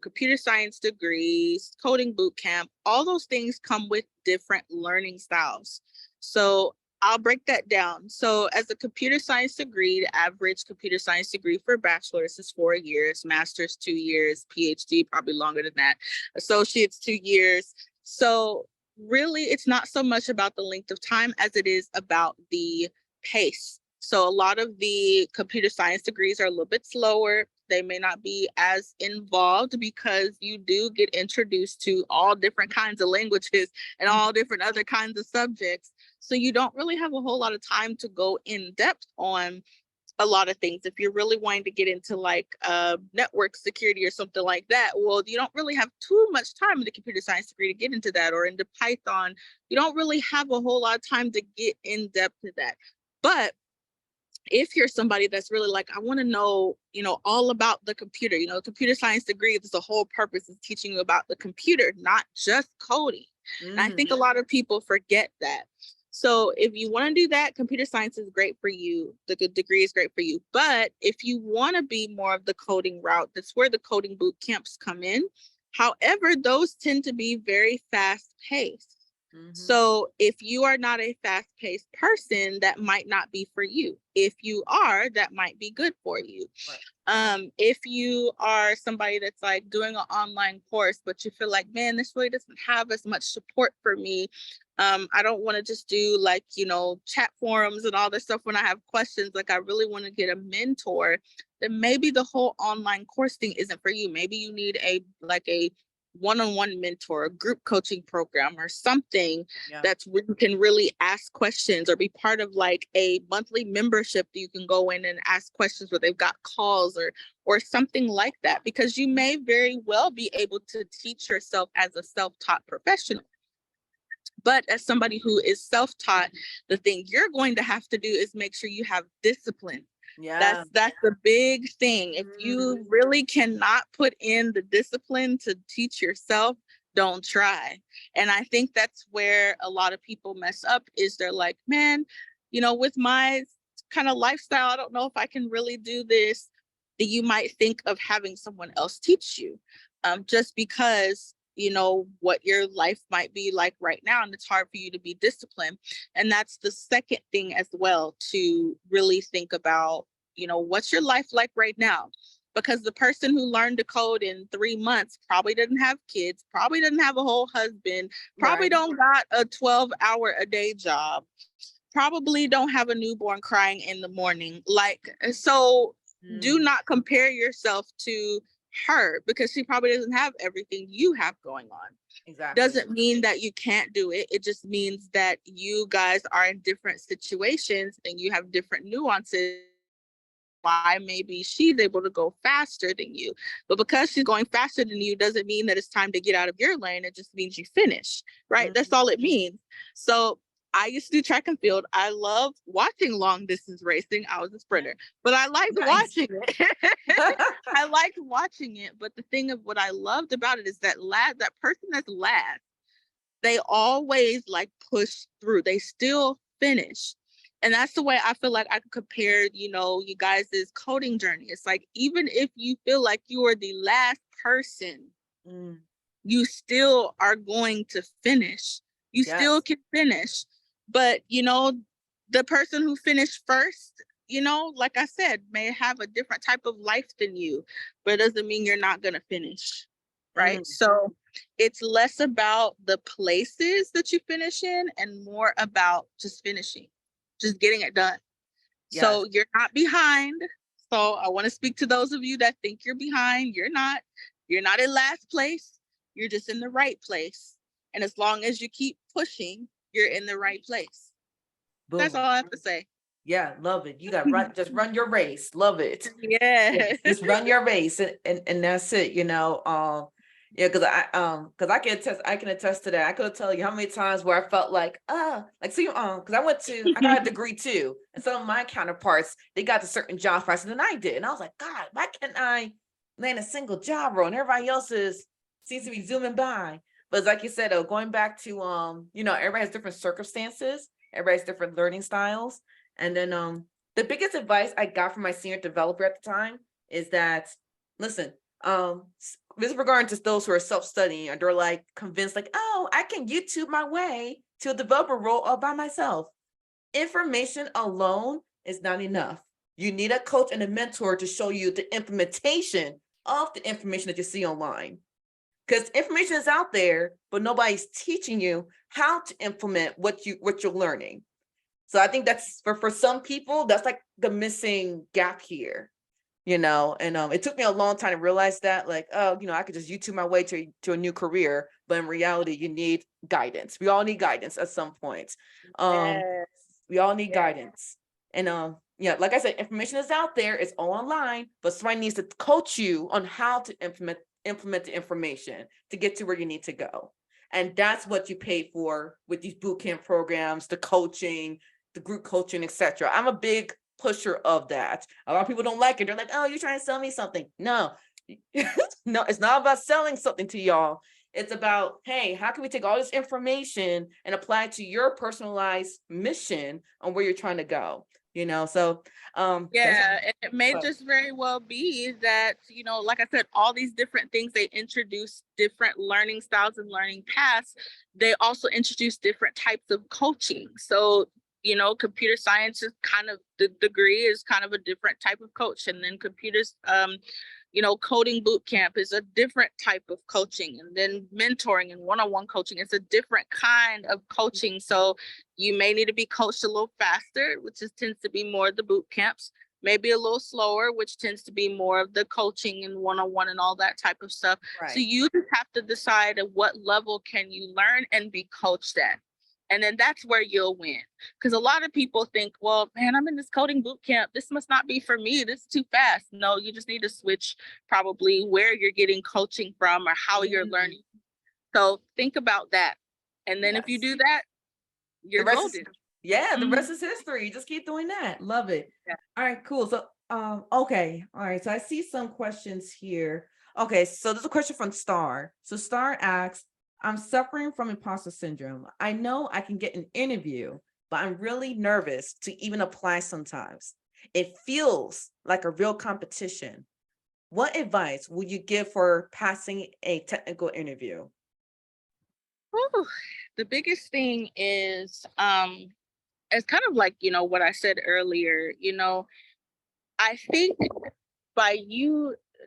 computer science degrees, coding boot camp, all those things come with different learning styles. So I'll break that down. So as a computer science degree, the average computer science degree for bachelor's is 4 years, master's 2 years, PhD probably longer than that, associate's 2 years. So really, it's not so much about the length of time as it is about the pace. So a lot of the computer science degrees are a little bit slower. They may not be as involved because you do get introduced to all different kinds of languages and all different other kinds of subjects. So you don't really have a whole lot of time to go in depth on a lot of things. If you're really wanting to get into like network security or something like that, well, you don't really have too much time in the computer science degree to get into that, or into Python. You don't really have a whole lot of time to get in depth to that. But if you're somebody that's really like, I want to know, all about the computer, computer science degree, the whole purpose is teaching you about the computer, not just coding. And I think a lot of people forget that. So if you want to do that, computer science is great for you. The degree is great for you. But if you want to be more of the coding route, that's where the coding boot camps come in. However, those tend to be very fast paced. So if you are not a fast-paced person, that might not be for you. If you are, that might be good for you. Right. If you are somebody that's like doing an online course, but you feel like, man, this really doesn't have as much support for me. I don't want to just do like, chat forums and all this stuff when I have questions. Like I really want to get a mentor. Then maybe the whole online course thing isn't for you. Maybe you need a one-on-one mentor, a group coaching program, or something that's where you can really ask questions, or be part of like a monthly membership that you can go in and ask questions where they've got calls or something like that, because you may very well be able to teach yourself as a self-taught professional. But as somebody who is self-taught, the thing you're going to have to do is make sure you have discipline. Yeah. That's the big thing. If you really cannot put in the discipline to teach yourself, don't try. And I think that's where a lot of people mess up, is they're like, man, with my kind of lifestyle, I don't know if I can really do this. That you might think of having someone else teach you, just because what your life might be like right now, and it's hard for you to be disciplined. And that's the second thing as well, to really think about, what's your life like right now? Because the person who learned to code in 3 months probably doesn't have kids, probably doesn't have a whole husband, probably don't got a 12-hour-a-day job, probably don't have a newborn crying in the morning. So do not compare yourself to her, because she probably doesn't have everything you have going on. Exactly. Doesn't mean that you can't do it. It just means that you guys are in different situations and you have different nuances. Why maybe she's able to go faster than you, but because she's going faster than you doesn't mean that it's time to get out of your lane. It just means you finish, right? That's all it means. So I used to do track and field. I love watching long distance racing. I was a sprinter, but I liked watching it. I liked watching it. But the thing of what I loved about it is that that person that's last, they always like push through. They still finish. And that's the way I feel like I could compare, you guys' coding journey. It's like, even if you feel like you are the last person, you still are going to finish. You still can finish. But, the person who finished first, like I said, may have a different type of life than you, but it doesn't mean you're not going to finish. Right. So it's less about the places that you finish in and more about just finishing, just getting it done. So you're not behind. So I want to speak to those of you that think you're behind. You're not in last place. You're just in the right place. And as long as you keep pushing, you're in the right place. Boom. That's all I have to say. Yeah, love it. You got just run your race. Love it. Yeah. Just run your race, and that's it. Yeah, because I can attest to that. I could tell you how many times where I felt like see, because I got a degree too, and some of my counterparts, they got to certain job faster than I did. And I was like, God, why can't I land a single job role and everybody else seems to be zooming by? But like you said, going back to everybody has different circumstances, everybody has different learning styles. And then the biggest advice I got from my senior developer at the time is that, listen, this is regarding to those who are self-studying and they're like convinced, like, oh, I can YouTube my way to a developer role all by myself. Information alone is not enough. You need a coach and a mentor to show you the implementation of the information that you see online. Because information is out there, but nobody's teaching you how to implement what you're learning. So I think that's for some people, that's like the missing gap here. And it took me a long time to realize that, like, oh, I could just YouTube my way to a new career, but in reality, you need guidance. We all need guidance at some point. Yes. We all need Yes. guidance. And yeah, like I said, information is out there, it's all online, but somebody needs to coach you on how to implement the information to get to where you need to go. And that's what you pay for with these boot camp programs, the coaching, the group coaching, etc. I'm a big pusher of that. A lot of people don't like it. They're like, oh, you're trying to sell me something. No, no, it's not about selling something to y'all. It's about, hey, how can we take all this information and apply it to your personalized mission on where you're trying to go? So yeah, and it may just very well be that, like I said, all these different things, they introduce different learning styles and learning paths. They also introduce different types of coaching. So computer science is kind of, the degree is kind of a different type of coach. And then computers, coding boot camp is a different type of coaching. And then mentoring and one-on-one coaching is a different kind of coaching. So you may need to be coached a little faster, which tends to be more of the boot camps, maybe a little slower, which tends to be more of the coaching and one-on-one and all that type of stuff. Right. So you just have to decide at what level can you learn and be coached at. And then that's where you'll win. Because a lot of people think, well, man, I'm in this coding boot camp. This must not be for me. This is too fast. No, you just need to switch probably where you're getting coaching from or how you're learning. So think about that. And then if you do that, you're golden. The rest is history. Just keep doing that. Love it. Yeah. All right, cool. So, okay. All right. So I see some questions here. Okay. So there's a question from Star. So Star asks, I'm suffering from imposter syndrome. I know I can get an interview, but I'm really nervous to even apply sometimes. It feels like a real competition. What advice would you give for passing a technical interview? Ooh, the biggest thing is, it's kind of like, what I said earlier, I think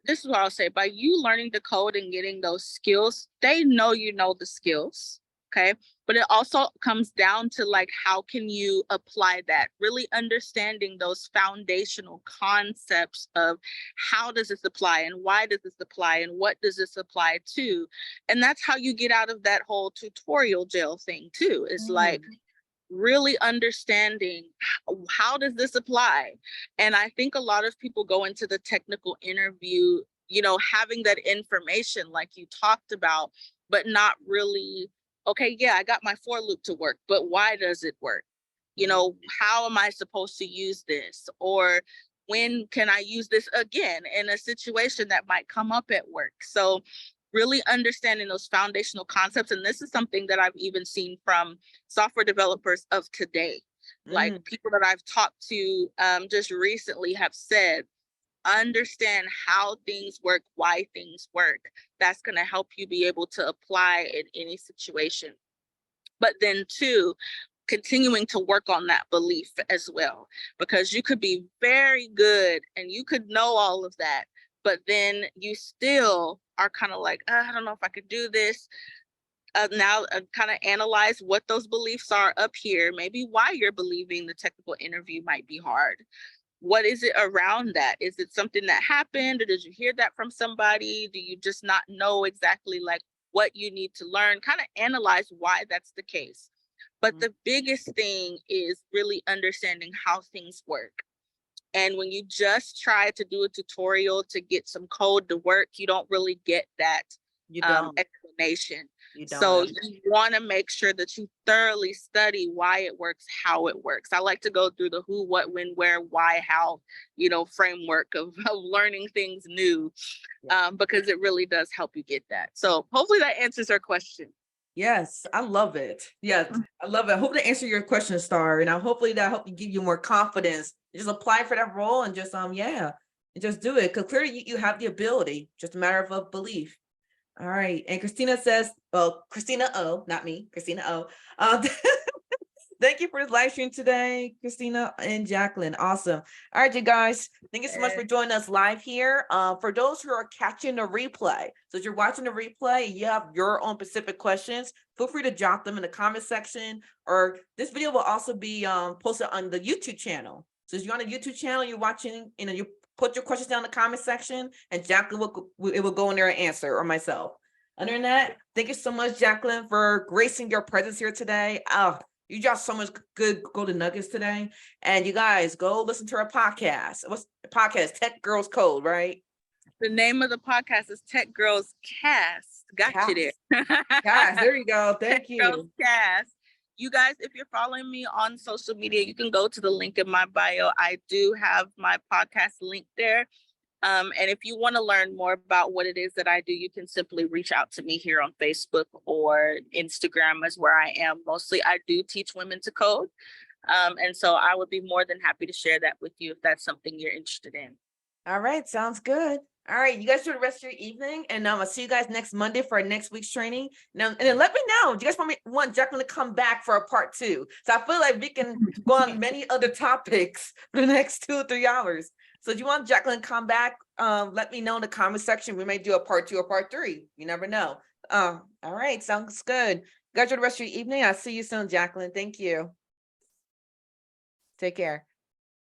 this is what I'll say, by you learning to code and getting those skills, they know the skills, okay? But it also comes down to like, how can you apply that? Really understanding those foundational concepts of how does this apply and why does this apply and what does this apply to? And that's how you get out of that whole tutorial jail thing too. It's like, really understanding how does this apply. And I think a lot of people go into the technical interview, having that information like you talked about, but not really, okay, yeah, I got my for loop to work, but why does it work? How am I supposed to use this? Or when can I use this again in a situation that might come up at work? So really understanding those foundational concepts. And this is something that I've even seen from software developers of today. Like people that I've talked to just recently have said, understand how things work, why things work. That's going to help you be able to apply in any situation. But then too, continuing to work on that belief as well, because you could be very good and you could know all of that, but then you still are kind of like, I don't know if I could do this. Now kind of analyze what those beliefs are up here, maybe why you're believing the technical interview might be hard. What is it around that? Is it something that happened, or did you hear that from somebody? Do you just not know exactly like what you need to learn? Kind of analyze why that's the case. But the biggest thing is really understanding how things work. And when you just try to do a tutorial to get some code to work, you don't really get that You don't. explanation. You So don't. you want to make sure that you thoroughly study why it works, how it works. I like to go through the who, what, when, where, why, how, framework of learning things new, because it really does help you get that. So hopefully that answers our question. Yes, I love it. Yes, I love it. I hope to answer your question, Star. And hopefully that help you give you more confidence. Just apply for that role and just and just do it. Because clearly you have the ability, just a matter of belief. All right. And Christina says, well, Christina O, not me, Christina O. Thank you for the live stream today, Christina and Jacqueline. Awesome. All right, you guys. Thank you so much for joining us live here. For those who are catching the replay, so if you're watching the replay and you have your own specific questions, feel free to drop them in the comment section. Or this video will also be posted on the YouTube channel. So if you're on the YouTube channel, you're watching, you put your questions down in the comment section, and Jacqueline will go in there and answer, or myself. Other than that, thank you so much, Jacqueline, for gracing your presence here today. You dropped so much good golden nuggets today. And you guys, go listen to our podcast. What's the podcast? Tech Girls Code, right? The name of the podcast is Tech Girls Cast. Got you there. Guys, there you go. Thank Tech you. Girls Cast. You guys, if you're following me on social media, you can go to the link in my bio. I do have my podcast link there. And if you want to learn more about what it is that I do, you can simply reach out to me here on Facebook or Instagram is where I am. Mostly I do teach women to code. And so I would be more than happy to share that with you if that's something you're interested in. All right. Sounds good. All right. You guys do the rest of your evening. And I'll see you guys next Monday for our next week's training. Now, and then let me know. Do you guys want Jacqueline to come back for a part 2? So I feel like we can go on many other topics for the next 2 or 3 hours. So if you want Jacqueline to come back, let me know in the comment section. We may do a part 2 or part 3. You never know. All right. Sounds good. You guys do the rest of your evening. I'll see you soon, Jacqueline. Thank you. Take care.